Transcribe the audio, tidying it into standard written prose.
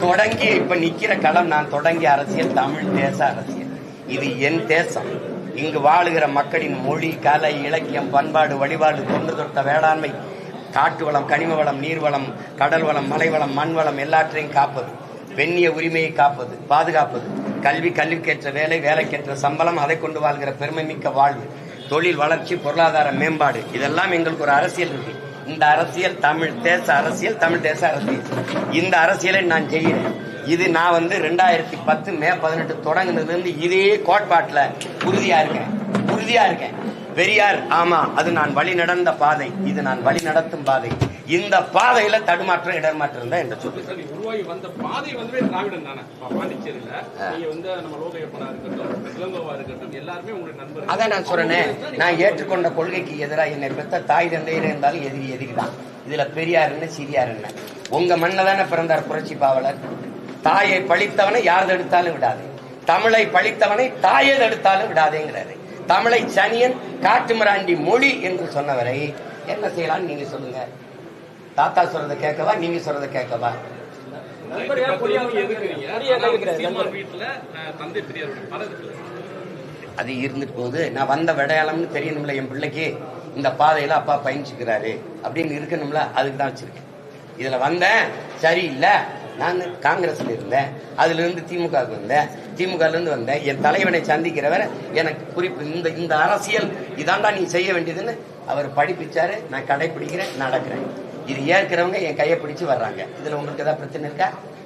தொடங்கி இப்ப நிக்கிற களம், நான் தொடங்கிய அரசியல் தமிழ் தேச அரசியல். இது என் தேசம். இங்கு வாழுகிற மக்களின் மொழி, கலை, இலக்கியம், பண்பாடு, வழிபாடு, தொன்று தொட்ட வேளாண்மை, காட்டு வளம், கனிம வளம், நீர்வளம், கடல் வளம், மலை வளம், மண் வளம் எல்லாற்றையும் காப்பது, பெண்ணிய உரிமையை காப்பது, பாதுகாப்பது, கல்வி, கல்விக்கேற்ற வேலை, வேலைக்கேற்ற சம்பளம், அதை கொண்டு வாழ்கிற பெருமை மிக்க வாழ்வு, தொழில் வளர்ச்சி, பொருளாதார மேம்பாடு, இதெல்லாம் எங்களுக்கு ஒரு அரசியல் இருக்கு. இந்த அரசியல் தமிழ் தேச அரசியல், தமிழ் தேச அரசியல். இந்த அரசியலை நான் செய்கிறேன். இது நான் 2010 மே 18 தொடங்குனதுல இருந்து இதே கோட்பாட்டுல உறுதியா இருக்கேன். பெரியார், ஆமா, அது நான் வழி நடந்த பாதை, இது நான் வழி நடத்தும் பாதை. இந்த பாதையில தடுமாற்றம், இடர்மாற்றம் தான் என்று சொல்லி உருவாகி வந்த பாதை திராவிடன் தானே. பாண்டிச்சேரியில நீங்க நம்ம லோகையப்பனா இருக்கட்டும், இளங்கோவா இருக்கட்டும், எல்லாருமே உங்களுக்கு நண்பர்கள். அதான் நான் சொல்றேன், நான் ஏற்றுக்கொண்ட கொள்கைக்கு எதிராக என்னை பெற்ற தாய் தந்தையில இருந்தாலும் எதிரி தான். இதுல பெரியார் என்ன, சிறியார் என்ன? உங்க மண்ண தானே பிறந்தார் புரட்சி பாவலர். தாயை பழித்தவனை யார் தடுத்தாலும் விடாது, தமிழை பழித்தவனை தாயை தடுத்தாலும் விடாதேங்கிறாரு. தமிழை சனியன், காட்டுமிராண்டி மொழி என்று சொன்னவரை என்ன செய்யலாம் நீங்க சொல்லுங்க. தாத்தா சொல்றதை கேட்கவா, நீங்க சொல்றதை கேட்கவா? அது இருந்துட்டு போகுது. நான் வந்த விடையாளம்னு தெரியணும்ல என் பிள்ளைக்கு. இந்த பாதையில அப்பா பயணிச்சுக்கிறாரு அப்படின்னு இருக்கணும்ல, அதுக்கு தான் வச்சிருக்கேன். இதுல வந்தேன், சரியில்லை. நான் காங்கிரஸ்ல இருந்தேன், அதுல இருந்து திமுகவுக்கு வந்தேன், திமுகல இருந்து வந்தேன். என் தலைவனை சந்திக்கிறவரை எனக்கு குறிப்பு இந்த அரசியல் இதாண்டா நீ செய்ய வேண்டியதுன்னு அவர் படிப்பிச்சாரு. நான் கடைபிடிக்கிறேன், நடக்கிறேன். இது ஏற்கிறவங்க என் கையை பிடிச்சு வர்றாங்க. இதுல உங்களுக்கு ஏதாவது பிரச்சனை இருக்கா?